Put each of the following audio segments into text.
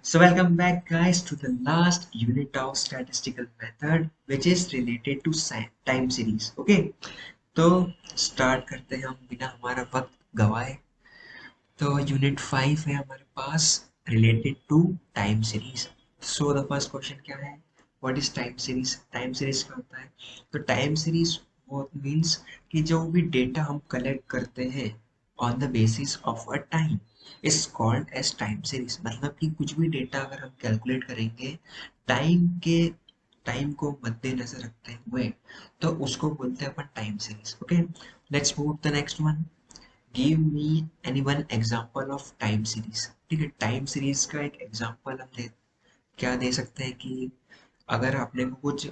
So welcome back guys to the last unit of statistical method which is related to time series. Okay, तो start करते हैं हम बिना हमारा वक्त गवाए। तो यूनिट 5 है हमारे पास related to time series. So the first question क्या है, what is time series. Time series क्या होता है? तो टाइम सीरीज वो मीन्स कि जो भी डेटा हम कलेक्ट करते हैं on the basis of a time is called as time series. मतलब कि कुछ भी डेटा अगर हम कैलकुलेट करेंगे टाइम को मद्देनजर रखते हुए तो उसको बोलते हैं अपन time series. Okay, let's move the next one. Give me any one example of time series. ठीक है, टाइम सीरीज का एक एग्जाम्पल हम क्या दे सकते हैं कि अगर आपने को कुछ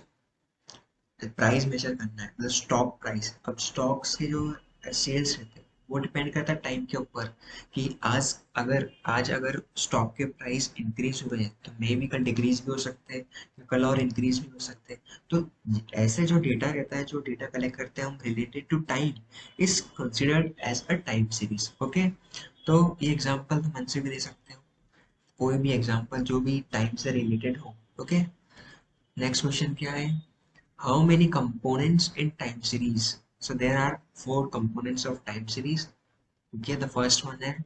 प्राइस मेजर करना है, मतलब स्टॉक प्राइस। अब स्टॉक्स के जो सेल्स रहते हैं वो डिपेंड करता है टाइम के ऊपर कि आज अगर स्टॉक के प्राइस इंक्रीज हुए हैं तो मे भी कल डिक्रीज भी हो सकते हैं, कल और इंक्रीज भी हो सकते हैं। तो ऐसे जो डेटा रहता है, जो डेटा कलेक्ट करते हैं हम related to time is considered as a time series. Okay, तो ये एग्जांपल तो मन से भी दे सकते हो, कोई भी एग्जांपल जो भी टाइम से रिलेटेड हो। ओके, नेक्स्ट क्वेश्चन क्या है, how many components in time series? So there are four components of time series. Okay, the first one is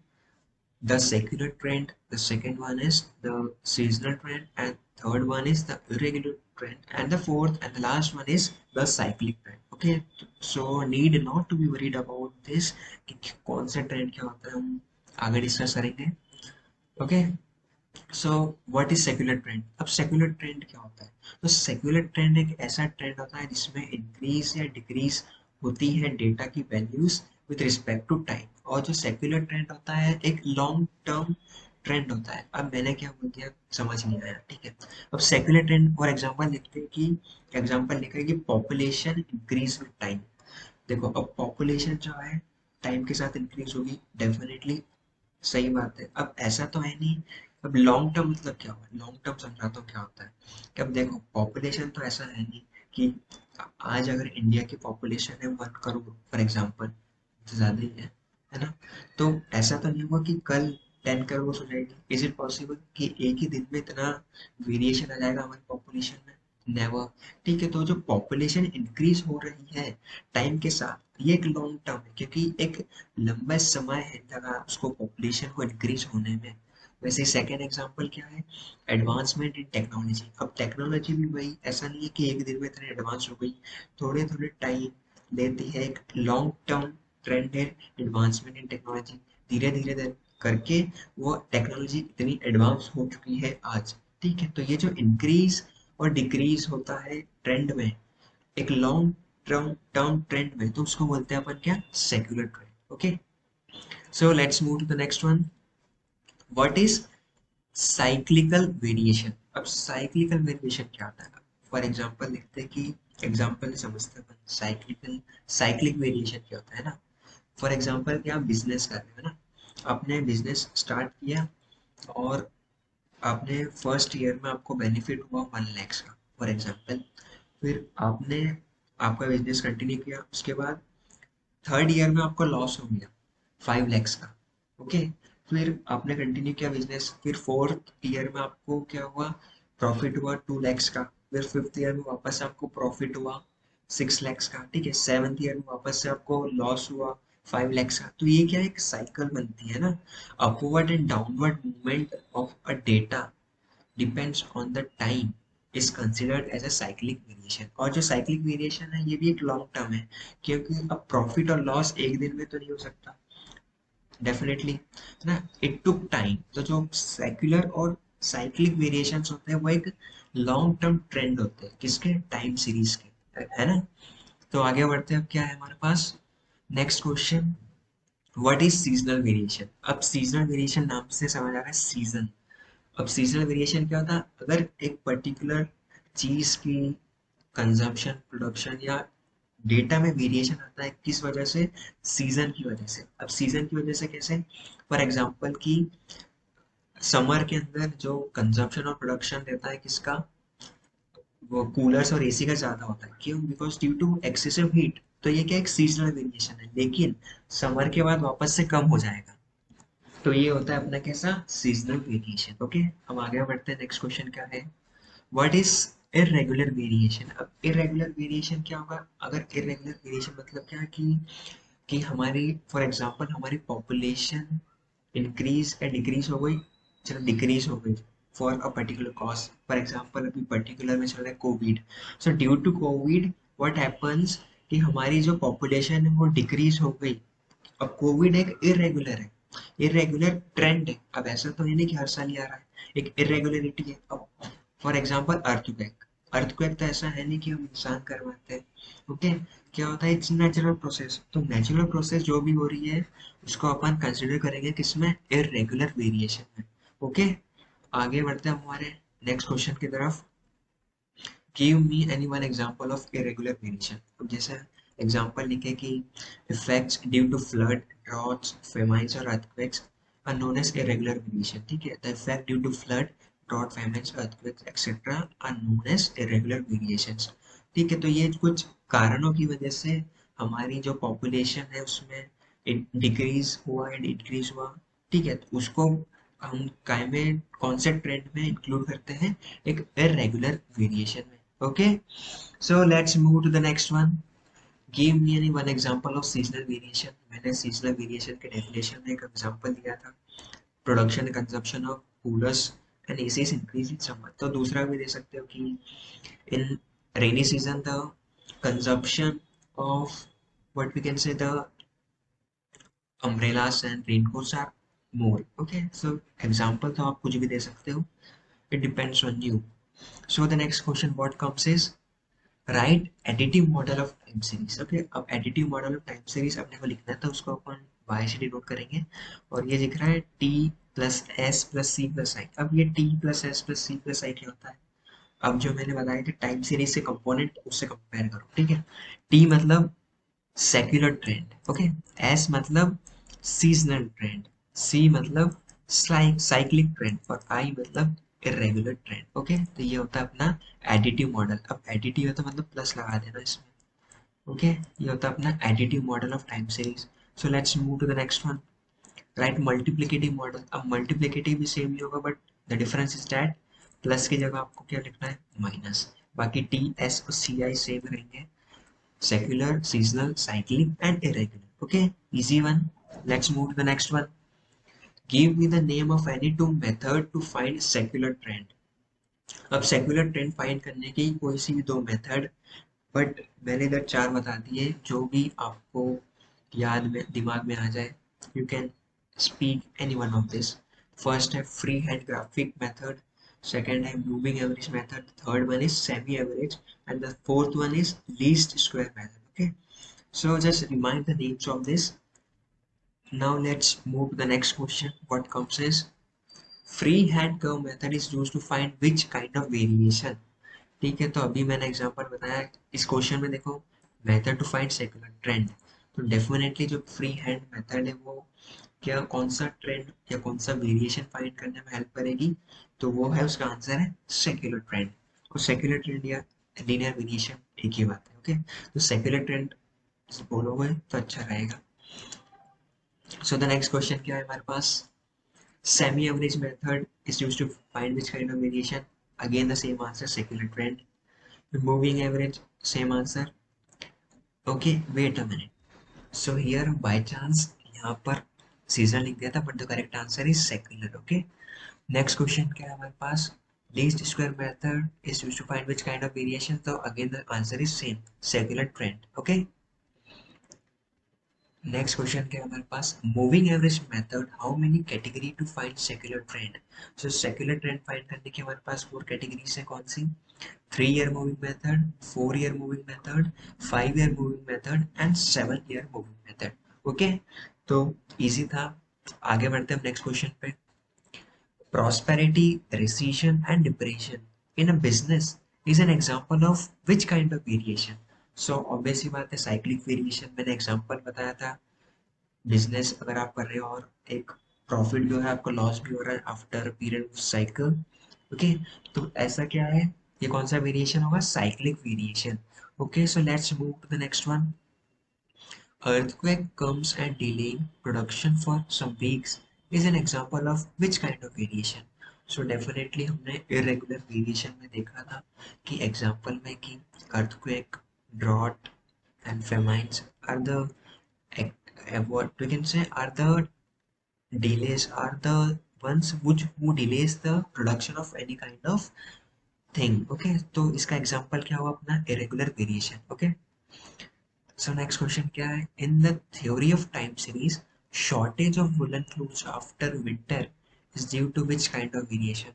the secular trend, the second one is the seasonal trend, and third one is the irregular trend, and the fourth and the last one is the cyclic trend. Okay, so need not to be worried about this कि कौन सा trend क्या होता है, हम आगे discuss करेंगे। Okay, so what is secular trend. अब सेक्युलर ट्रेंड क्या होता है? तो सेक्युलर ट्रेंड एक ऐसा ट्रेंड होता है जिसमें इंक्रीज या डिक्रीज होती है डेटा की values with respect to time. और जो सेक्युलर ट्रेंड होता है एक लॉन्ग टर्म ट्रेंड होता है। अब मैंने क्या बोल दिया समझ नहीं आया, ठीक है। अब सेक्युलर ट्रेंड और एग्जांपल लिखते हैं कि एग्जांपल लिखा है कि पॉपुलेशन इंक्रीज विद टाइम। देखो, अब पॉपुलेशन जो है टाइम के साथ इंक्रीज होगी डेफिनेटली, सही बात है। अब ऐसा तो है नहीं। अब लॉन्ग टर्म मतलब क्या हुआ, लॉन्ग टर्म समझाता हूँ क्या होता है। कि अब देखो, पॉपुलेशन तो ऐसा है नहीं कि आज अगर इंडिया की पॉपुलेशन है 1 करोड़ फॉर एग्जाम्पल, तो ज्यादा ही है ना। तो ऐसा तो नहीं हुआ कि कल 10 करोड़ हो जाएगी। इज इट पॉसिबल कि एक ही दिन में इतना वेरिएशन आ जाएगा हमारी पॉपुलेशन में? नेवर। ठीक है, तो जो पॉपुलेशन इंक्रीज हो रही है टाइम के साथ ये एक लॉन्ग टर्म है, क्योंकि एक लंबा समय है लगा उसको पॉपुलेशन को इंक्रीज होने में। वैसे सेकेंड एग्जांपल क्या है, एडवांसमेंट इन टेक्नोलॉजी। अब टेक्नोलॉजी भी वही, ऐसा नहीं है कि एक दिन में इतनी एडवांस हो गई, थोड़े थोड़े टाइम लेती है। एक लॉन्ग टर्म ट्रेंड है एडवांसमेंट इन टेक्नोलॉजी। धीरे धीरे करके वो टेक्नोलॉजी इतनी एडवांस हो चुकी है आज। ठीक है, तो ये जो इंक्रीज और डिक्रीज होता है ट्रेंड में एक लॉन्ग टर्म टर्म ट्रेंड में, तो उसको बोलते हैं अपन क्या, secular trend. Okay, so let's move to the next one. What is cyclical variation. अब साइक्लिकल वेरिएशन क्या होता है? फॉर एग्जांपल लिखते हैं कि एग्जांपल समझते हैं अपन, साइक्लिक वेरिएशन क्या होता है ना। फॉर एग्जांपल कि आप बिजनेस कर रहे हो ना, आपने बिजनेस स्टार्ट किया और आपने फर्स्ट ईयर में आपको बेनिफिट हुआ 1 लाख का फॉर एग्जांपल। फिर आपने आपका बिजनेस कंटिन्यू किया, उसके बाद थर्ड ईयर में आपको लॉस हो गया 5 लाख का। ओके, फिर आपने कंटिन्यू किया बिजनेस, फिर फोर्थ ईयर में आपको क्या हुआ, प्रॉफिट हुआ 2 लाख का। फिर फिफ्थ ईयर में वापस से आपको प्रॉफिट हुआ 6 लाख का। ठीक है, सेवन्थ ईयर में वापस से आपको लॉस हुआ 5 लाख का। तो ये क्या एक साइकिल बनती है ना। Upward and downward movement of a data depends on the time is considered as a cyclic variation. और जो साइक्लिक वेरिएशन है ये भी एक लॉन्ग टर्म है, क्योंकि अब प्रॉफिट और लॉस एक दिन में तो नहीं हो सकता डेफिनेटली, है ना। It took time. तो जो सेक्युलर और साइक्लिक वेरिएशंस होते हैं वो एक लॉन्ग टर्म ट्रेंड होते हैं, किसके, टाइम सीरीज के, है ना। तो आगे बढ़ते हैं, अब क्या है हमारे पास next question, what is seasonal variation. अब सीजनल वेरिएशन नाम से समझ आ रहा है सीजन। अब सीजनल वेरिएशन क्या होता है, अगर एक पर्टिकुलर चीज की कंजम्पशन, प्रोडक्शन या डेटा में वेरिएशन आता है, किस वजह से, सीजन की वजह से। अब सीजन की वजह से कैसे, फॉर एग्जांपल कि समर के अंदर जो कंजम्पशन और प्रोडक्शन रहता है किसका, वो कूलर्स और एसी का ज्यादा होता है। क्यों? Because due to excessive heat, तो ये क्या एक सीजनल वेरिएशन है, लेकिन समर के बाद वापस से कम हो जाएगा। तो ये होता है अपना कैसा सीजनल वेरिएशन। ओके, अब आगे बढ़ते हैं। नेक्स्ट क्वेश्चन क्या है, व्हाट इज इरेगुलर वेरिएशन। अब इरेगुलर वेरिएशन क्या होगा, अगर इरेगुलर वेरिएशन मतलब क्या है कि हमारी फॉर एग्जांपल हमारी पॉपुलेशन इंक्रीज या डिक्रीज हो गई, चलो डिक्रीज हो गई for a particular cause. For example अभी पर्टिकुलर में चल रहा है covid, so due to covid what happens कि हमारी जो पॉपुलेशन है वो डिक्रीज हो गई। अब कोविड एक इरेगुलर है, इरेगुलर ट्रेंड है। अब ऐसा तो है नहीं कि हर साल ही आ रहा है, एक इरेगुलरिटी है। अब फॉर एग्जांपल अर्थक्वेक, अर्थक्वेक तो ऐसा है नहीं कि हम इंसान करवाते हैं। ओके, क्या होता है, इट्स नेचुरल प्रोसेस। तो नेचुरल प्रोसेस जो भी हो रही है उसको अपन कंसिडर करेंगे किसमें, इरेगुलर वेरिएशन में। ओके, आगे बढ़ते हैं हमारे नेक्स्ट क्वेश्चन की तरफ। Give me any one example of irregular variation. अब जैसे एग्जांपल लिखे कि effects due to flood, droughts, famines और earthquakes are known as irregular variation. ठीक है, the effect due to flood, drought, famines, earthquakes etcetera are known as irregular variations. ठीक है, तो ये कुछ कारणों की वजह से हमारी जो पॉपुलेशन है उसमें डिक्रीज हुआ या इंक्रीज हुआ। ठीक है, तो उसको हम काय में कौन से ट्रेंड में इंक्लूड करते हैं, एक इरेगुलर वेरिएशन में। Okay, so let's move to the next one. Give me any one example of seasonal variation. मैंने seasonal variation के definition में एक example दिया था, production and consumption of coolers and ACs increase in summer. तो दूसरा भी दे सकते हो कि in rainy season the consumption of what we can say the umbrellas and raincoats are more. Okay, so example तो आप कुछ भी दे सकते हो, it depends on you. So the next question what comes is right additive model of time series. Okay, अब additive model of time series अपने को लिखना है तो उसको अपन वाई से डिनोट करेंगे, और ये दिख रहा है T plus S plus C plus I. अब ये T plus S plus C plus I क्या होता है, अब जो मैंने बताया कि टाइम सीरीज से कंपोनेंट उससे कंपेयर करो। ठीक है, टी मतलब सेक्युलर ट्रेंड, ओके, एस मतलब सीजनल ट्रेंड, सी मतलब साइक्लिक ट्रेंड, और आई मतलब इरेगुलर ट्रेंड। ओके, तो ये होता है अपना एडिटिव मॉडल। अब एडिटिव है तो मतलब प्लस लगा देना इसमें। ओके, ये होता है अपना additive model of time series. So let's move to the next one, right multiplicative model. अब मल्टीप्लिकेटिव भी सेम ही होगा, but the difference is that plus की जगह आपको क्या लिखना है, माइनस। बाकी टी एस और सी आई सेम रहेंगे, secular, seasonal, cyclic, and irregular. Okay, easy one. Let's move to the next one. Give me the name of any two method to find secular trend. अब secular trend find करने की कोई सी भी दो method, but मैंने इधर चार बता दिए, जो भी आपको याद में दिमाग में आ जाए, you can speak any one of this. First है free hand graphic method, second है moving average method, third one is semi average, and the fourth one is least square method. Okay, so just remind the names of this. Now let's move to the next question. What comes is free hand curve method is used to find which kind of variation. ठीक है, तो अभी मैंने example बताया, इस question में देखो method to find secular trend, तो डेफिनेटली जो फ्री हैंड मेथड है वो क्या कौन सा ट्रेंड या कौन सा वेरिएशन फाइंड करने में हेल्प करेगी, तो वो है उसका आंसर है सेक्युलर ट्रेंड। और सेक्युलर ट्रेंड या लीनियर वेरिएशन एक ही बात है। ओके, तो सेक्युलर ट्रेंड बोलोगे तो अच्छा रहेगा। सो द नेक्स्ट क्वेश्चन क्या है हमारे पास, semi average method is used to find which kind of variation, again the same answer secular trend. Moving average same answer. Okay, wait a minute, so here by chance यहाँ पर season लिख दिया था, but the correct answer is secular. Okay, next question क्या है हमारे पास, least square method is used to find which kind of variation, तो again the answer is same secular trend. Okay, next question क्या है हमारे पास, moving average method how many category to find secular trend. So secular trend find करने की हमारे पास four categories है, कौन सी, 3 year moving method, 4 year moving method, 5 year moving method and 7 year moving method. Okay, तो इजी था। आगे बढ़ते हैं नेक्स्ट क्वेश्चन पे, prosperity, recession, and depression in a business is an example of which kind of variation? So obvious ही बात है cyclic variation, मैंने example बताया था, बिजनेस अगर आप कर रहे हो और एक प्रॉफिट भी हो रहा है आपको, लॉस भी हो रहा है after period of cycle. Okay, तो ऐसा क्या है, ये कौन सा वेरिएशन होगा, cyclic variation. Okay, so let's move to the next one. Earthquake comes and delaying production for some weeks is an example of which kind of variation? So definitely हमने irregular variation में देखा था कि example में कि earthquake, drought and famines are the what we can say are the delays are the ones which who delays the production of any kind of thing. Okay, तो इसका example क्या हुआ अपना irregular variation. Okay. So next question क्या है? In the theory of time series, shortage of woolen clothes after winter is due to which kind of variation?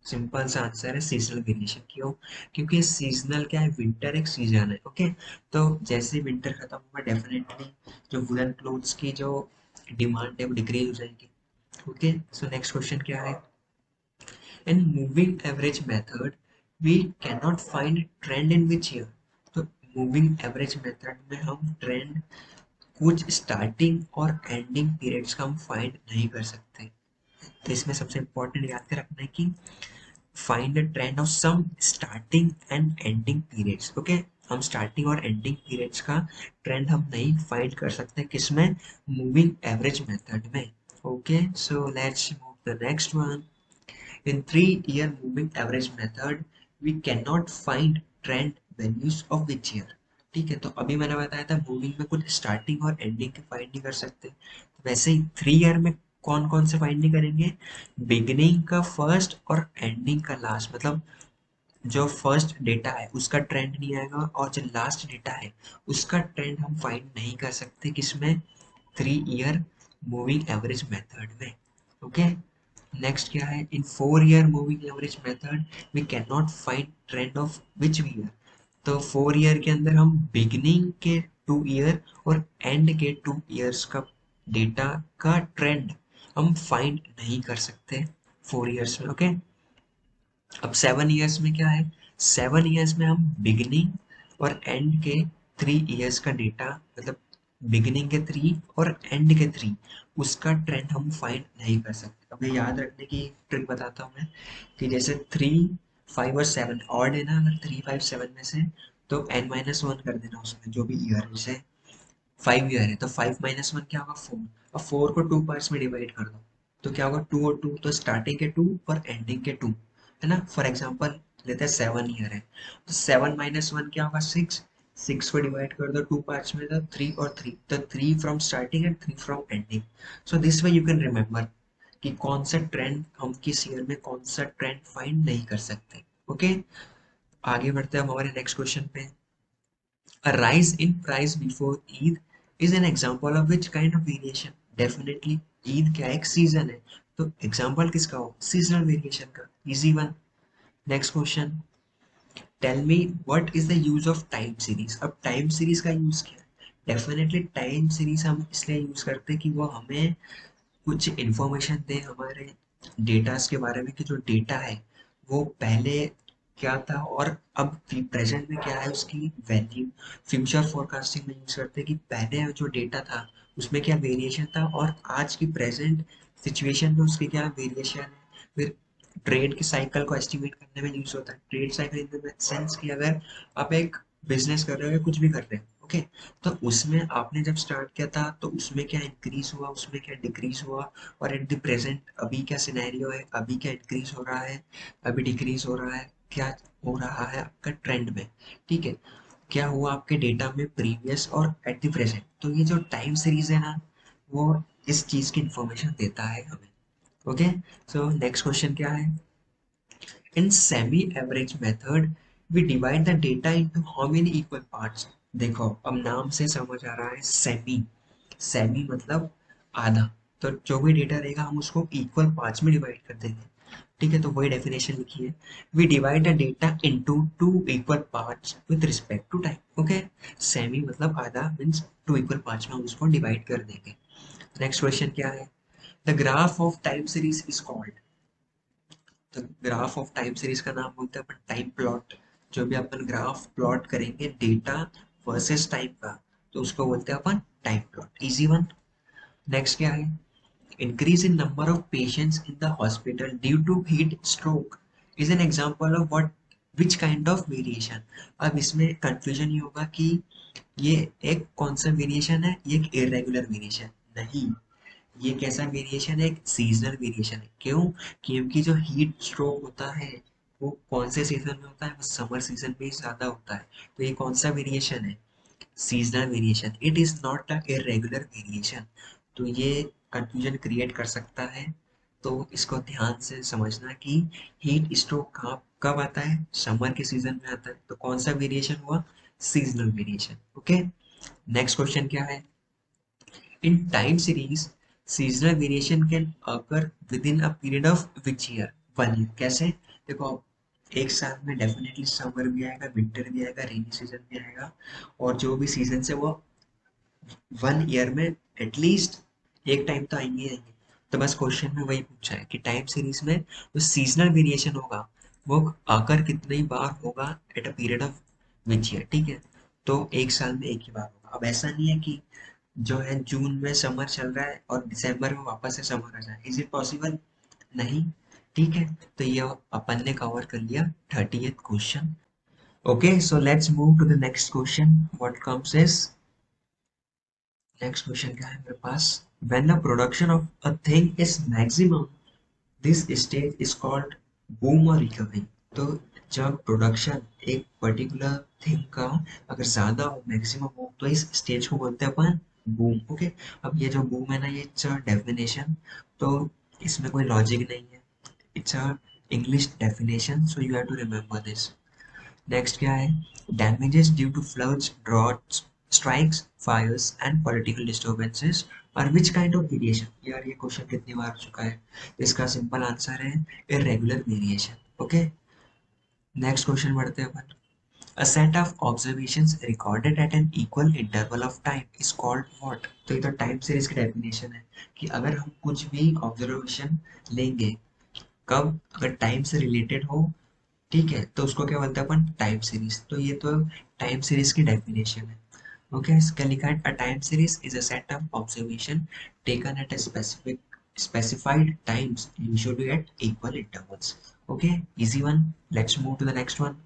Simple सा answer है seasonal variation. क्यों? क्योंकि सीजनल क्या है, विंटर एक season है. ओके, तो जैसे विंटर खत्म होगा डेफिनेटली जो वुलन क्लोथ्स की जो डिमांड है वो डिक्रीज हो जाएगी. ओके, सो नेक्स्ट क्वेश्चन क्या है? In moving average method we can not find trend in which year. तो मूविंग एवरेज मेथड में हम ट्रेंड कुछ स्टार्टिंग और एंडिंग पीरियड्स का हम फाइंड नहीं कर सकते. तो इसमें सबसे इम्पोर्टेंट याद रखना है कि find the trend of some starting and ending periods. Okay, हम स्टार्टिंग और एंडिंग पीरियड्स का ट्रेंड हम नहीं फाइंड कर सकते किसमें? मूविंग एवरेज मेथड में. Okay, so let's move the next one. In 3-year moving average method, we cannot find trend values of which year. ठीक है, तो अभी मैंने बताया था मूविंग में कुछ स्टार्टिंग और एंडिंग की फाइंड नहीं कर सकते. तो वैसे ही 3 ईयर में कौन कौन से फाइंड नहीं करेंगे? बिगिनिंग का फर्स्ट और एंडिंग का लास्ट. मतलब जो फर्स्ट डेटा है उसका ट्रेंड नहीं आएगा और जो लास्ट डेटा है उसका ट्रेंड हम फाइंड नहीं कर सकते किसमें? 3 ईयर मूविंग एवरेज मेथड में. ओके, नेक्स्ट क्या है? In 4 year moving average method we can not find trend of which year. तो 4 ईयर के अंदर हम बिगिनिंग के 2 ईयर और एंड के 2 ईयर्स का डेटा का ट्रेंड हम फाइंड नहीं कर सकते 4 ईयर्स में. ओके, अब 7 ईयर्स में क्या है? 7 ईयर्स में हम बिगिनिंग और एंड के 3 ईयर्स का डेटा, मतलब बिगिनिंग के 3 और एंड के 3, उसका ट्रेंड हम फाइंड नहीं कर सकते. अब ये याद रखने की ट्रिक बताता हूँ मैं कि जैसे 3, 5 और 7 ऑड है ना, अगर 3, 5, 7 में से तो n-1 कर देना उसमें जो भी ईयर है. जैसे 5 ईयर है तो 5-1 क्या होगा? 4. अब 4 को 2 पार्ट्स में डिवाइड कर दो तो क्या होगा? 2 और 2, तो स्टार्टिंग के 2 और एंडिंग के 2 है ना. फॉर एग्जाम्पल लेते हैं 7 ईयर है तो 7-1 क्या होगा? 6. 6 को डिवाइड कर दो 2 पार्ट्स में तो 3 और 3, तो 3 from starting and 3 from ending. So this way you can remember कि कौन सा ट्रेंड हम किस ईयर में कौन सा ट्रेंड फाइंड नहीं कर सकते. ओके, आगे बढ़ते हैं हम हमारे नेक्स्ट क्वेश्चन पे. A rise in price before Eid is an example of which kind of variation? Definitely Eid क्या एक सीजन है तो एग्जाम्पल किसका हो? सीजनल वेरिएशन का. Easy one. Next question, tell me what is the use of time series. अब time series का use क्या है? डेफिनेटली टाइम सीरीज हम इसलिए यूज करते हैं कि वो हमें कुछ इंफॉर्मेशन दे हमारे डेटास के बारे में कि जो डेटा है वो पहले क्या था और अब प्रेजेंट में क्या है उसकी वैल्यू. फ्यूचर फोरकास्टिंग में यूज करते हैं कि पहले जो डेटा था उसमें क्या वेरिएशन था और आज की प्रेजेंट सिचुएशन में उसके क्या वेरिएशन है. फिर ट्रेड की साइकिल को एस्टिमेट करने में यूज होता है. Trade cycle in the sense कि अगर आप एक बिजनेस कर रहे हो या कुछ भी कर रहे हो, ओके, तो उसमें आपने जब स्टार्ट किया था तो उसमें क्या इंक्रीज हुआ, उसमें क्या डिक्रीज हुआ, और एट द प्रेजेंट अभी क्या सिनेरियो है, अभी क्या इंक्रीज हो रहा है, अभी डिक्रीज हो रहा है, क्या हो रहा है आपका ट्रेंड में. ठीक है, क्या हुआ आपके डेटा में प्रीवियस और एट द प्रेजेंट. तो ये जो टाइम सीरीज है ना वो इस चीज की इंफॉर्मेशन देता है हमें. ओके, सो नेक्स्ट क्वेश्चन क्या है? In semi-average method, we divide the data into how many equal parts. देखो अब नाम से समझ आ रहा है सेमी. सेमी मतलब आधा. तो जो भी डेटा रहेगा हम उसको इक्वल पार्ट्स में डिवाइड कर देंगे. ठीक है, तो वही डेफिनेशन लिखी है. We divide the data into 2 equal parts with respect to time. Okay, semi मतलब आधा मीन्स 2 equal पार्ट्स में हम उसको डिवाइड कर देंगे. नेक्स्ट क्वेश्चन क्या है? The graph of time series is called. तो ग्राफ ऑफ टाइम सीरीज का नाम बोलते हैं अपन टाइम प्लॉट. जो भी अपन ग्राफ प्लॉट करेंगे डेटा वर्सेस टाइम का तो उसको बोलते हैं अपन time plot. Easy one. Next क्या है? Increase in number of patients in the hospital due to heat stroke is an example of what which kind of variation. अब इसमें कंफ्यूजन ये होगा कि ये एक कौन सा वेरिएशन है, ये एक इरेगुलर वेरिएशन नहीं, ये कैसा वेरिएशन है, एक सीजनल वेरिएशन है। क्यों? क्योंकि जो हीट स्ट्रोक होता है वो कौन से सीजन में होता है, वो समर सीजन में ही ज्यादा होता है। तो ये कौन सा वेरिएशन है, seasonal variation, it is not a irregular variation. तो ये कंफ्यूजन क्रिएट कर सकता है, तो इसको ध्यान से समझना कि हीट स्ट्रोक कहाँ कब आता है, समर के सीजन में आता है। तो कौन सा वेरिएशन हुआ, seasonal variation. Okay, next question क्या है, in time series seasonal variation can occur within a period of which year, 1 year। कैसे, देखो एक साल में डेफिनेटली समर भी आएगा, विंटर भी आएगा, रेनी सीजन भी आएगा, और जो भी सीजन है वो 1 ईयर में एटलीस्ट एक टाइम तो आएंगे ही आएंगे। तो बस क्वेश्चन में वही पूछा है कि टाइम सीरीज में जो सीजनल वेरिएशन होगा वो आकर कितनी बार होगा at a period of which year, ठीक है। तो एक साल में एक ही बार होगा। अब ऐसा नहीं है कि जो है जून में समर चल रहा है और दिसंबर में वापस से समर आ जाए, इज इट पॉसिबल, नहीं, ठीक है। तो ये अपन ने कवर कर लिया 30th question. Okay, so let's move to the next question. What comes is, next question क्या है मेरे पास, when the production of a thing is maximum this stage is called boom और रिकवरी। तो जब प्रोडक्शन एक पर्टिकुलर थिंग का अगर ज्यादा हो, मैक्सिमम हो, तो इस स्टेज को बोलते हैं अपन बूम। ओके, अब ये जो बूम है ना, ये इट्स अ डेफिनेशन, तो इसमें कोई लॉजिक नहीं है, it's a English definition, so you have to remember this. Next क्या है, damages due to floods, droughts, strikes, fires and political disturbances और which kind of variation। यार ये क्वेश्चन कितनी बार हो चुका है, इसका सिंपल आंसर है irregular variation। Okay, next question बढ़ते हैं अपन। A set of observations recorded at an equal interval of time is called what। तो ये तो टाइम सीरीज की डेफिनेशन है कि अगर हम कुछ भी ऑब्जर्वेशन लेंगे, कब, अगर टाइम से रिलेटेड हो, ठीक है, तो उसको क्या बोलते हैं अपन, टाइम सीरीज। तो ये तो टाइम सीरीज की डेफिनेशन है। ओके, इसका लिखा है अ time series is a set of observation taken at a specified times usually at equal intervals। okay, easy one, let's move to the next one।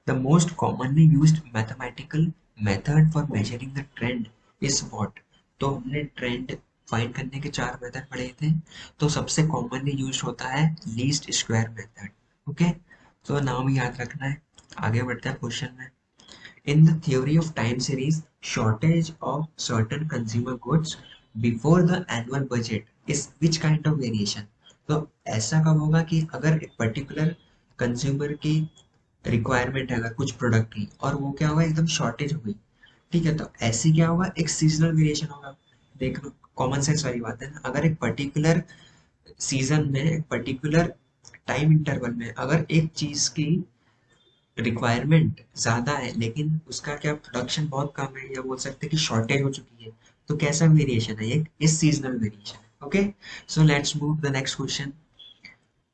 the most commonly used mathematical method for measuring the trend is what। तो हमने trend find करने के 4 method पढ़े थे, तो सबसे commonly use होता है लीस्ट स्क्वायर मेथड। ओके, तो नाम याद रखना है। आगे बढ़ते हैं क्वेश्चन में। In the theory of time series shortage of certain consumer goods before the annual budget is which kind of variation. तो ऐसा कब होगा कि अगर एक पर्टिकुलर कंज्यूमर की रिक्वायरमेंट है अगर कुछ प्रोडक्ट की, और वो क्या होगा, एकदम शॉर्टेज हो गई, ठीक है, तो ऐसी क्या होगा, एक सीजनल वेरिएशन होगा। देख लो, कॉमन सेंस वाली बात है ना, अगर एक पर्टिकुलर सीजन में, एक पर्टिकुलर टाइम इंटरवल में अगर एक चीज की रिक्वायरमेंट ज्यादा है लेकिन उसका क्या प्रोडक्शन बहुत कम है, या बोल सकते हैं कि शॉर्टेज हो चुकी है, तो कैसा वेरिएशन है, ये इस सीजनल वेरिएशन है। Okay, so let's move the next question.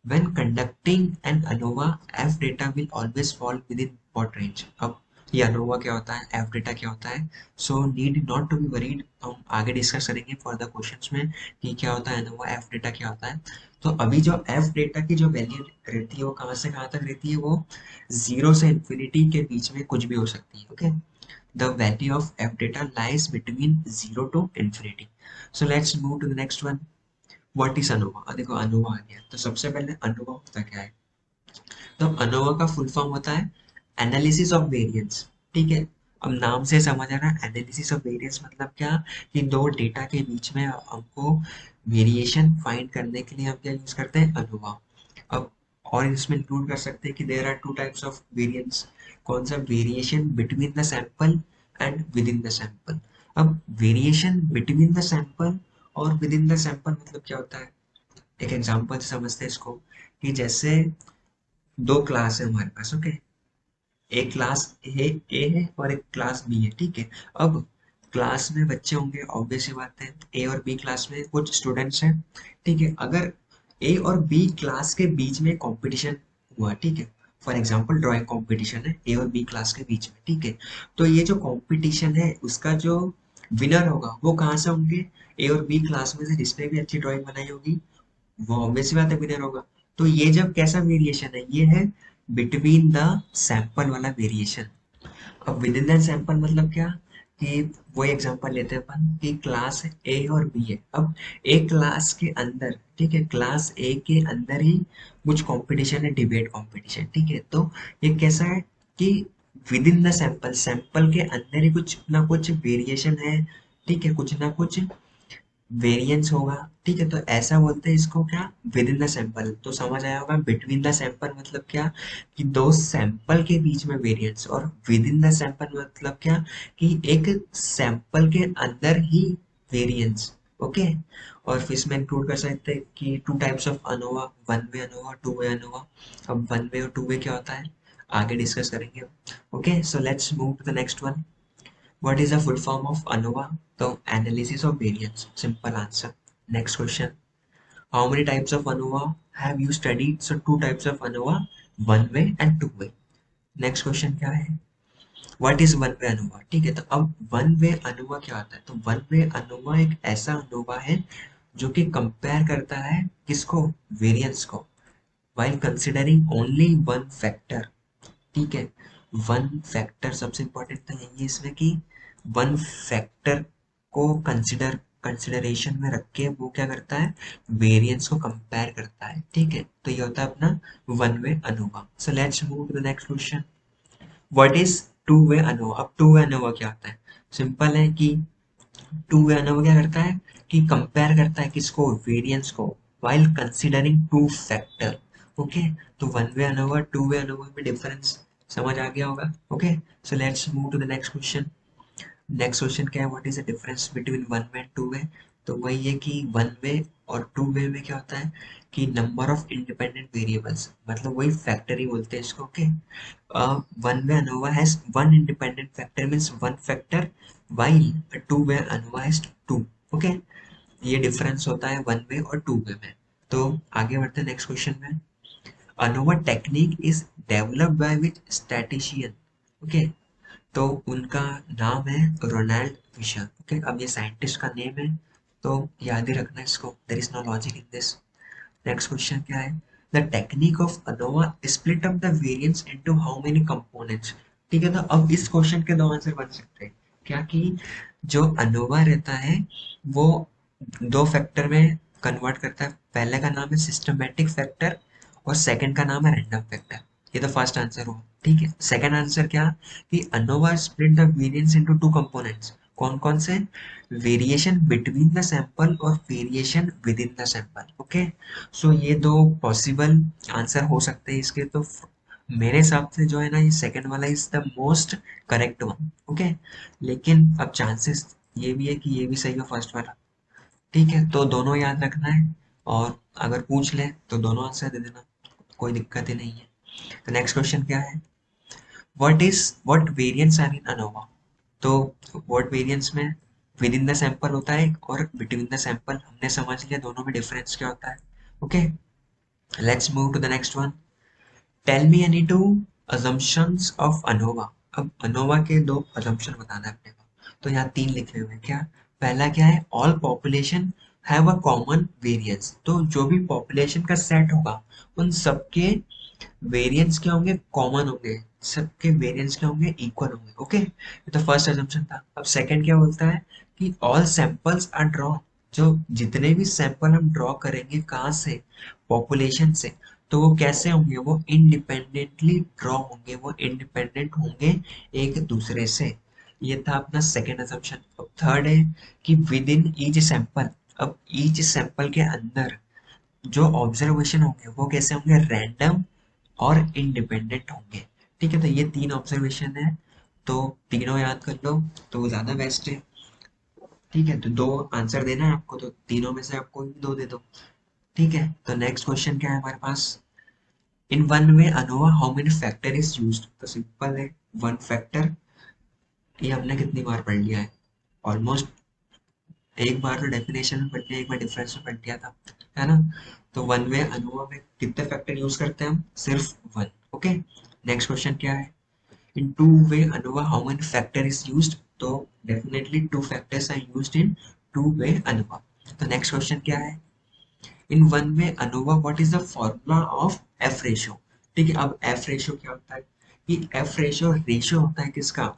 When conducting an ANOVA, F data will always fall within what range। अब ये ANOVA क्या होता है, F data क्या होता है, so need not to be worried, हम आगे डिस्कस करेंगे फर्दर क्वेश्चंस में कि क्या होता है ANOVA, F data क्या होता है। तो अभी जो F data की जो वैल्यू रहती है वो कहाँ से कहाँ तक रहती है, वो 0 से इंफिनिटी के बीच में कुछ भी हो सकती है। Okay, the value of F data lies between 0 to infinity। So let's move to the next one। What is ANOVA, देखो अनोवा आ गया, तो सबसे पहले अनोवा होता क्या है। तो अनोवा का फुल फॉर्म होता है एनालिसिस ऑफ वेरिएंस, ठीक है। अब नाम से समझ आ रहा है एनालिसिस ऑफ वेरिएंस मतलब क्या, कि दो डेटा के बीच में हमको वेरिएशन फाइंड करने के लिए हम क्या यूज करते हैं, अनोवा। अब और इसमें इंक्लूड कर सकते हैं कि there are two types of variance. कौन सा, variation between the sample and within the sample. अब वेरिएशन बिटवीन द सैंपल और विद इन द सैंपल मतलब क्या होता है, एक एग्जांपल से समझते हैं इसको, कि जैसे दो क्लास है हमारे पास। ओके, एक क्लास ए है और एक क्लास बी है, ठीक है। अब क्लास में बच्चे होंगे, ऑब्वियस सी बात है, ए और बी क्लास में कुछ स्टूडेंट्स हैं, ठीक है। अगर ए और बी क्लास के बीच में कंपटीशन हुआ, ठीक है, फॉर एग्जांपल ड्राइंग कंपटीशन है ए और बी क्लास के बीच में, ठीक है, तो ये जो कंपटीशन है उसका जो विनर होगा वो कहाँ से होंगे, ए और बी क्लास में से जिसने भी अच्छी ड्राइंग बनाई होगी वो ऑब्वियस सी बात है विनर होगा। तो ये जब कैसा वेरिएशन है, ये है बिटवीन द सैंपल वाला वेरिएशन। अब विद इन दैट सैंपल मतलब क्या, कि वो एग्जांपल लेते हैं अपन कि क्लास ए और बी है। अब एक क्लास के अंदर, ठीक है, क्लास ए के अंदर ही कुछ कंपटीशन है, डिबेट कंपटीशन, ठीक है। तो ये कैसा है कि with in the sample, sample के अंदर ही कुछ ना कुछ वेरिएशन है, ठीक है, कुछ ना कुछ वेरिएंस होगा, ठीक है। तो ऐसा बोलते हैं इसको क्या, विद इन द सैंपल। तो समझ आया होगा बिटवीन द सैंपल मतलब क्या, कि दो सैंपल के बीच में वेरिएंस, और विद इन द सैंपल मतलब क्या, कि एक सैंपल के अंदर ही वेरिएंस। ओके। और फिर इसमें इंक्लूड कर सकते हैं कि two types of ANOVA, one way ANOVA, two way ANOVA. अब वन वे और टू वे क्या होता है आगे डिस्कस करेंगे। Okay, so let's move to the next one. What is the full form of ANOVA? The analysis of variance. Simple answer. Next question. How many types of ANOVA have you studied? So two types of ANOVA, one way and two way. Next question क्या है? What is one way ANOVA? ठीक है, तो अब one way ANOVA क्या होता है? तो one way ANOVA एक ऐसा ANOVA है जो कि कंपेयर करता है किसको, वेरिएंस को, while considering only one factor। ठीक है, वन फैक्टर सबसे इम्पोर्टेंट तो यही है इसमें कि वन फैक्टर को कंसिडरेशन में रख के वो क्या करता है, वेरिएंस को कंपेयर करता है, ठीक है। तो ये होता है अपना one way ANOVA. So let's move to the next question. What is two way ANOVA? अब टू वे अनोवा क्या होता है? सिंपल है कि टू वे अनोवा क्या करता है कि कंपेयर करता है किसको, वेरिएंस को, while considering two factor. Okay, तो one way ANOVA two way ANOVA में डिफरेंस समझ आ गया होगा। Okay, so let's move to the next question. Next question क्या है, what is the difference between one way and two way? तो वही है कि वन वे और टू वे में क्या होता है कि नंबर ऑफ इंडिपेंडेंट वेरिएबल्स, मतलब वही फैक्टर ही बोलते हैं इसको। Okay, one way ANOVA has one independent factor means one factor, while a two way ANOVA has two। Okay, ये डिफरेंस होता है वन वे और टू वे में। तो आगे बढ़ते हैं नेक्स्ट क्वेश्चन में। ANOVA technique is developed by which statistician? Okay, तो उनका नाम है रोनाल्ड फिशर। ओके, अब ये साइंटिस्ट का नेम है तो याद ही रखना इसको, there is no logic in this. Next question क्या है, the technique of ANOVA split up the variance into how many components? ठीक है, तो अब इस क्वेश्चन के दो आंसर बन सकते हैं। क्या कि जो अनोवा रहता है वो दो फैक्टर में कन्वर्ट करता है। पहले का नाम है सिस्टमेटिक फैक्टर और सेकंड का नाम है रैंडम फैक्टर। ये तो फर्स्ट आंसर हुआ, ठीक है। सेकंड आंसर क्या, कि ANOVA split the variance into two components. कौन कौन से, वेरिएशन बिटवीन द सैंपल और variation within the sample. Okay, so ये दो पॉसिबल आंसर हो सकते हैं इसके। तो मेरे हिसाब से जो है ना, ये सेकंड वाला is the most correct one. Okay, लेकिन अब चांसेस ये भी है कि ये भी सही हो फर्स्ट वाला। ठीक है, तो दोनों याद रखना है, और अगर पूछ ले तो दोनों आंसर दे देना, कोई दिक्कत ही नहीं है। तो नेक्स्ट क्वेश्चन क्या है, what variants are in ANOVA? तो व्हाट वेरिएंट्स में विद इन द सैंपल होता है और बिटवीन द सैंपल, हमने समझ लिया दोनों में डिफरेंस क्या होता है। Okay, let's move to the next one. Tell me any two assumptions of ANOVA. अब अनोवा के दो assumption बताना है अपने को, तो यहाँ तीन लिखे हुए हैं। क्या, पहला क्या है, all population have a common variance. तो जो भी पॉपुलेशन का सेट होगा उन सबके वेरिएंस क्या होंगे, कॉमन होंगे, सबके वेरिएंस क्या होंगे, इक्वल होंगे। ओके, ये तो फर्स्ट assumption था। अब सेकंड क्या बोलता है कि ऑल सैंपल्स आर ड्रॉ। जो जितने भी सैंपल हम ड्रॉ करेंगे कहाँ से, पॉपुलेशन से, तो वो कैसे होंगे, वो इंडिपेंडेंटली ड्रॉ होंगे, वो इंडिपेंडेंट होंगे एक दूसरे से। ये था अपना सेकेंड assumption। अब थर्ड है कि विद इन ईच सैंपल, अब ईच सैंपल के अंदर जो ऑब्जर्वेशन होंगे वो कैसे होंगे, रैंडम और इंडिपेंडेंट होंगे। ठीक है, तो ये तीन ऑब्जर्वेशन है, तो तीनों याद कर लो तो ज्यादा बेस्ट है। ठीक है, तो दो आंसर देना है आपको, तो तीनों में से आप कोई भी दो दे दो। ठीक है, तो नेक्स्ट क्वेश्चन क्या है हमारे पास, in one way ANOVA how many factor is used? तो सिंपल है, वन फैक्टर। ये हमने कितनी बार पढ़ लिया है, ऑलमोस्ट एक बार तो डेफिनेशन में पढ़ लिया, एक बार डिफरेंस में पढ़ लिया था, है ना। तो वन वे अनोवा में कितने फैक्टर यूज करते हैं हम, सिर्फ वन। ओके, नेक्स्ट क्वेश्चन क्या है, in two way ANOVA how many factor is used? तो definitely two factors are used in two way ANOVA. तो नेक्स्ट क्वेश्चन क्या है, in one way ANOVA what is the formula of F ratio? ठीक है, अब F ratio क्या होता है, कि एफ रेशियो रेशियो होता है किसका,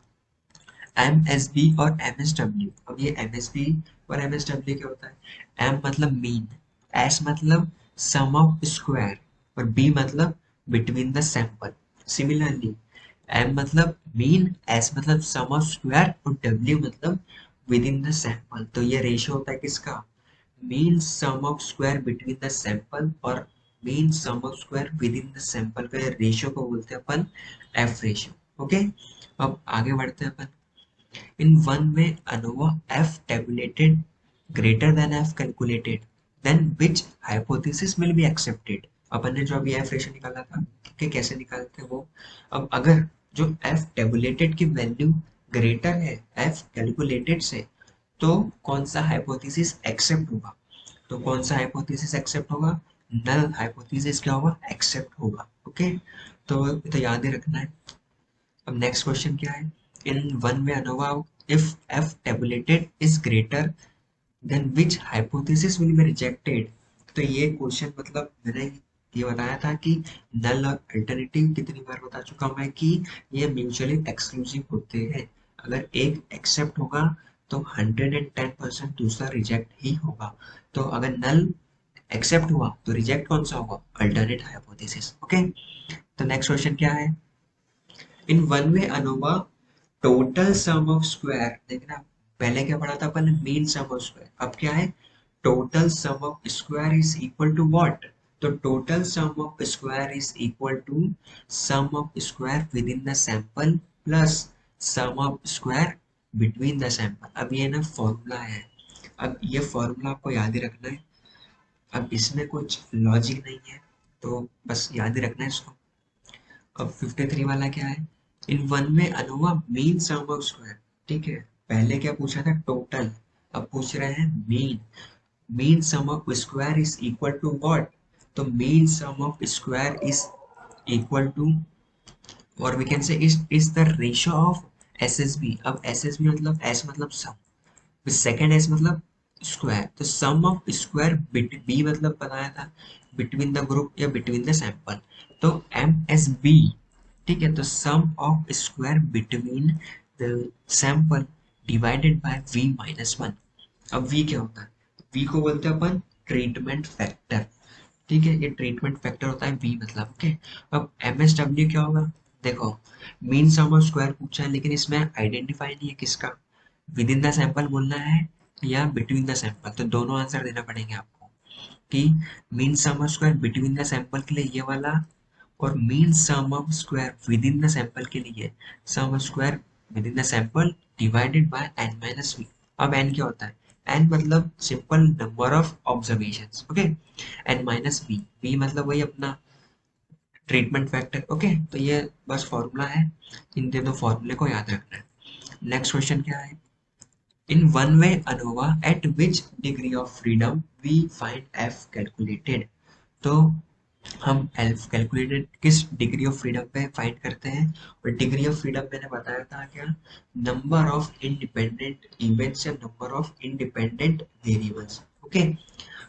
एम एस बी और एम एस डब्ल्यू। अब ये एम एस बी और एम एस डब्ल्यू क्या होता है, एम मतलब मीन, एस मतलब सम ऑफ स्क्वायर और बी मतलब between the sample. Similarly M मतलब मीन, एस मतलब सम ऑफ स्क्वायर और डब्ल्यू मतलब विद इन द सैंपल। तो ये रेशियो होता है किसका, mean sum of square between the sample और mean sum of square within the sample का रेशियो को बोलते हैं अपन एफ रेशियो। ओके, अब आगे बढ़ते हैं अपन। In one way, ANOVA F tabulated greater than F calculated, then which hypothesis will be accepted? अपन ने जो अभी F रेशियो निकाला था कि कैसे निकालते हैं वो, अब अगर जो F tabulated की वैल्यू ग्रेटर है F कैलकुलेटेड से, तो कौन सा हाइपोथेसिस एक्सेप्ट होगा, तो कौन सा हाइपोथेसिस एक्सेप्ट होगा, नल हाइपोथेसिस क्या होगा, एक्सेप्ट होगा। ओके, तो याद ही रखना है। अब नेक्स्ट क्वेश्चन क्या है, in one way ANOVA if F tabulated is greater than which hypothesis will be rejected. तो ये क्वेश्चन मतलब मैंने ये बताया था कि नल और अल्टरनेटिव कितनी बार बता चुका हूं मैं कि ये म्यूचुअली एक्सक्लूसिव होते हैं। अगर एक एक्सेप्ट होगा तो 110% दूसरा रिजेक्ट ही होगा। तो अगर नल एक्सेप्ट हुआ तो रिजेक्ट कौन सा होगा, अल्टरनेट हाइपोथेसिस। ओके, तो नेक्स्ट क्वेश्चन क्या है, in one way ANOVA total sum of square, देखना पहले क्या पढ़ा था अपन, मीन सम ऑफ स्क्वायर, अब क्या है, total sum of square is equal to what, तो total sum of square is equal to sum of square within the sample plus sum of square between the sample. अब ये ना formula है, अब ये फॉर्मूला आपको याद ही रखना है। अब इसमें कुछ लॉजिक नहीं है, तो बस याद ही रखना है इसको। अब 53 वाला क्या है, इन वन में ANOVA mean sum of square, ठीक है, पहले क्या पूछा था, टोटल, अब पूछ रहे हैं mean, mean sum of square is equal to what, तो mean sum of square is equal to, और we can say is the ratio of S S B. अब एस एस बी मतलब एस मतलब sum, second S मतलब square, तो sum of square bit B मतलब बताया था बिटवीन द ग्रुप या बिटवीन द सैंपल, तो एम एस बी, ठीक है, तो sum of square between the sample divided by V minus one. अब वी क्या होता है, वी को बोलते हैं अपन ट्रीटमेंट फैक्टर, ठीक है, ये ट्रीटमेंट फैक्टर होता है वी मतलब। ओके, अब एम एस डब्ल्यू क्या होगा, देखो मीन सम ऑफ स्क्वायर पूछा है लेकिन इसमें आइडेंटिफाई नहीं है किसका, विद इन द सैंपल बोलना है या बिटवीन द सैंपल, तो दोनों आंसर देना पड़ेंगे आपको कि mean sum of square between the sample के लिए ये वाला, और mean sum of square within the sample के लिए sum of square within the sample divided by N minus V. अब एन क्या होता है, एन मतलब simple number of observations, okay, N minus V, V मतलब वही अपना ट्रीटमेंट फैक्टर। ओके, तो ये बस फॉर्मूला है, इन दोनों फॉर्मूले को याद रखना है। नेक्स्ट क्वेश्चन क्या है, in one way ANOVA at which degree of freedom we find f calculated। तो हम एल्फ कैलकुलेटेड किस डिग्री ऑफ फ्रीडम पे फाइंड करते हैं, और डिग्री ऑफ फ्रीडम मैंने बताया था क्या, नंबर ऑफ इंडिपेंडेंट इवेंट्स या number of independent variables. Okay,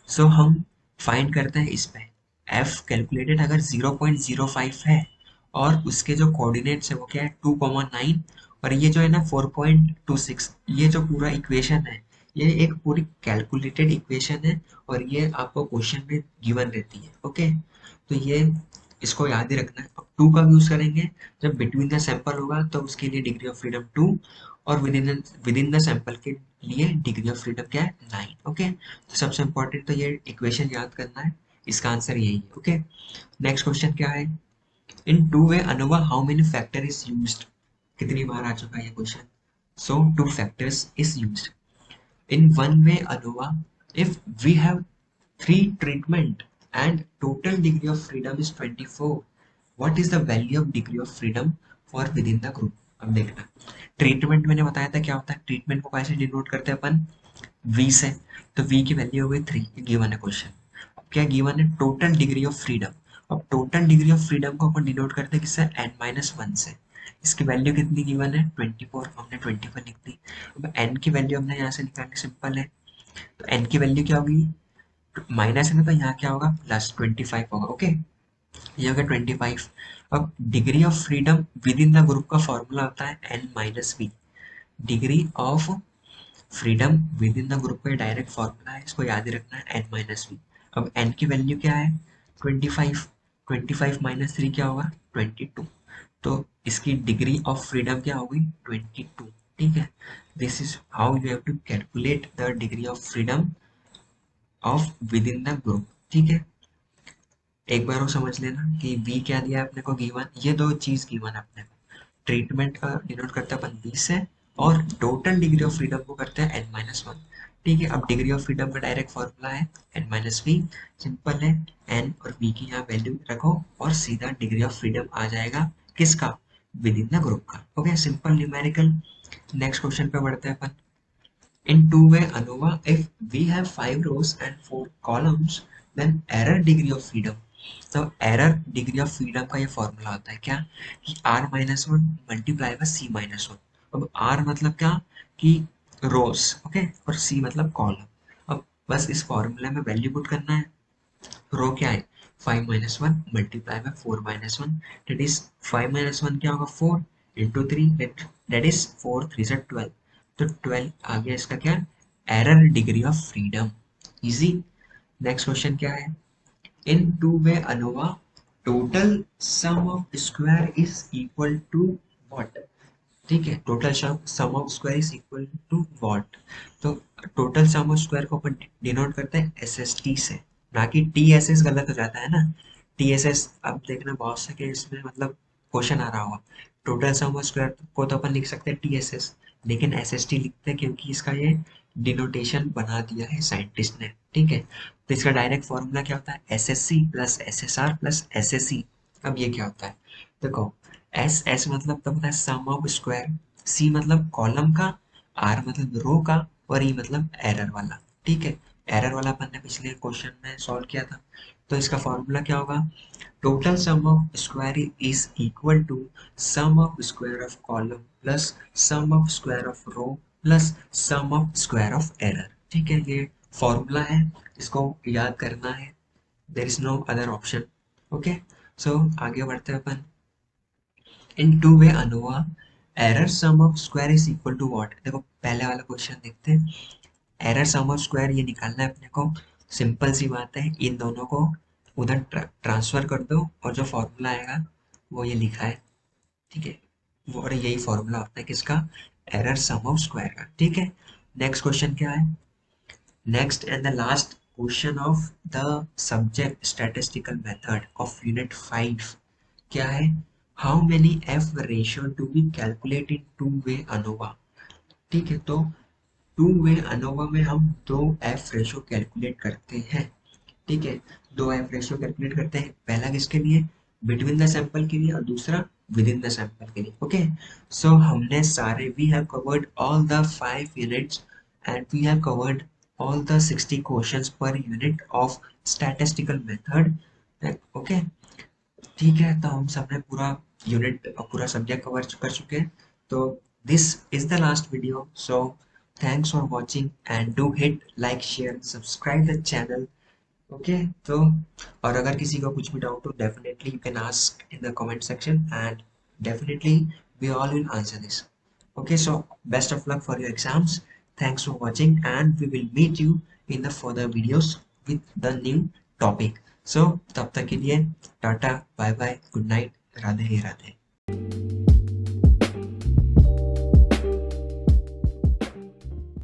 so हम फाइंड करते हैं इस पे, एफ कैलकुलेटेड अगर 0.05 है और उसके जो कोऑर्डिनेट्स है वो क्या है 2,9, और ये जो है ना 4.26, ये जो पूरा इक्वेशन है ये एक पूरी कैलकुलेटेड इक्वेशन है, और ये आपको क्वेश्चन में गिवन रहती है। ओके, तो ये इसको याद ही रखना है। अब टू का यूज करेंगे जब बिटवीन द सैंपल होगा, तो उसके लिए डिग्री ऑफ फ्रीडम 2, और विद इन द सैंपल के लिए डिग्री ऑफ फ्रीडम क्या है 9। ओके, तो सबसे इंपॉर्टेंट तो ये इक्वेशन याद करना है, इसका आंसर यही है। ओके, नेक्स्ट क्वेश्चन क्या है, in two way ANOVA how many factor is used, कितनी बार आ चुका है ये question, so two factors is used. In one way ANOVA, if we have 3 treatment and total degree of freedom is 24, what is the value of degree of freedom for within the group। अब देखना, treatment मैंने बताया था क्या होता है, treatment को कैसे डिनोट करते हैं अपन, वी से, तो वी की वैल्यू हो गई 3, गिवन है क्वेश्चन। अब क्या गिवन है, टोटल डिग्री ऑफ फ्रीडम, अब टोटल डिग्री ऑफ फ्रीडम को अपन डिनोट करते हैं किससे, एन माइनस वन से, इसकी वैल्यू कितनी गिवन है 24, हमने 24 लिख दी। अब एन की वैल्यू हमने यहाँ से निकालनी सिंपल है, तो एन की वैल्यू क्या होगी, माइनस है ना, तो यहाँ क्या होगा प्लस 25 होगा। ओके, ये हो गया 25। अब degree of freedom within the group का फॉर्मूला होता है n minus V. Degree of freedom within the group का डायरेक्ट फॉर्मूला है, इसको याद ही रखना है n माइनस वी। अब n की वैल्यू क्या है 25। 25 माइनस 3 क्या होगा 22। तो इसकी डिग्री ऑफ फ्रीडम क्या होगी 22। ठीक है, this is how you have to calculate the degree of freedom of within the group. ठीक है, एक बार वो समझ लेना कि v क्या दिया है अपने को गिवन, ये दो चीज गिवन अपने को। ट्रीटमेंट का डिनोट करते हैं अपन 20 से, और टोटल डिग्री ऑफ फ्रीडम को करते हैं n माइनस वन। ठीक है, अब डिग्री ऑफ फ्रीडम का डायरेक्ट फॉर्मूला है n माइनस वी। सिंपल है, n और v की यहाँ वैल्यू रखो और सीधा डिग्री ऑफ फ्रीडम आ जाएगा किसका विद इन द ग्रुप का। Okay, simple numerical. Next question पे बढ़ते हैं अपन। In two-way ANOVA, if we have 5 rows and 4 columns, then error degree of freedom. तो error degree of freedom का ये फॉर्मूला होता है क्या कि r minus one multiply bye c minus one. अब r मतलब क्या कि रोज, ओके, और c मतलब कॉलम। अब बस इस फॉर्मूले में वैल्यू पुट करना है। रो क्या है 5 minus one multiply by 4 minus one, that is 5 minus one क्या होगा 4 इंटू 3, डेट इज 4 3 से 12। तो 12 आ गया इसका क्या error degree of freedom. Easy. Next question क्या है, in two way ANOVA total sum of square is equal to what. ठीक है, total sum of square is equal to what. तो टोटल सम ऑफ स्क्वायर को अपन denote करते हैं S S T से, ना कि टी एस एस। गलत हो जाता है ना टी एस एस। अब देखना बहुत से केस में मतलब क्वेश्चन आ रहा होगा, टोटल सम ऑफ स्क्वायर को तो अपन लिख सकते हैं टी एस एस, लेकिन एस एस टी लिखते हैं क्योंकि इसका ये डिनोटेशन बना दिया है साइंटिस्ट ने। ठीक है, तो इसका डायरेक्ट फॉर्मूला क्या होता है S S C plus S S R plus S S C. अब ये क्या होता है देखो, एस एस मतलब तो होता है सम ऑफ स्क्वायर, सी मतलब कॉलम का, आर मतलब रो का, और ई मतलब एरर वाला। ठीक है, एरर वाला अपन ने पिछले क्वेश्चन में सॉल्व किया था। तो इसका फॉर्मूला क्या होगा, total sum of square is equal to sum of square of column plus sum of square of row plus sum of square of error. ठीक है, ये फॉर्मूला है, इसको याद करना है, there is no other option. Okay, so आगे बढ़ते हैं अपन। In two way ANOVA error sum of square is equal to what. देखो पहले वाला क्वेश्चन देखते हैं, एरर सम ऑफ स्क्वायर ये निकालना है अपने को। सिंपल सी बात है, इन दोनों को उधर ट्रांसफर कर दो और जो फॉर्मूला आएगा वो ये लिखा है। ठीक है, वो और यही फॉर्मूला होता है किसका एरर सम ऑफ स्क्वायर का। ठीक है, नेक्स्ट क्वेश्चन क्या है, next and the last question of the subject statistical method of unit 5 क्या है, how many F ratio to be calculate in two way ANOVA. ठीक है, तो टू वे अनोवा में हम दो एफ रेशियो कैलकुलेट करते हैं। ठीक है, दो एफ रेशियो कैलकुलेट करते हैं, पहला किसके लिए बिटवीन द सैंपल के लिए और दूसरा विद इन द सैंपल के लिए। ओके, सो हमने सारे we have covered all the 5 units and we have covered all the 60 questions per unit of statistical method। ओके, ठीक है, तो हम सबने पूरा यूनिट और पूरा सब्जेक्ट कवर कर चुके हैं। तो this is the last video, so thanks for watching and do hit like share subscribe the channel. Okay, तो और अगर किसी को कुछ भी डाउट हो definitely you can ask in the comment section and definitely we all will answer this. Okay, so best of luck for your exams. Thanks for watching and we will meet you in the further videos with the new topic. So तब तक के लिए tata bye bye good night Radhe Radhe.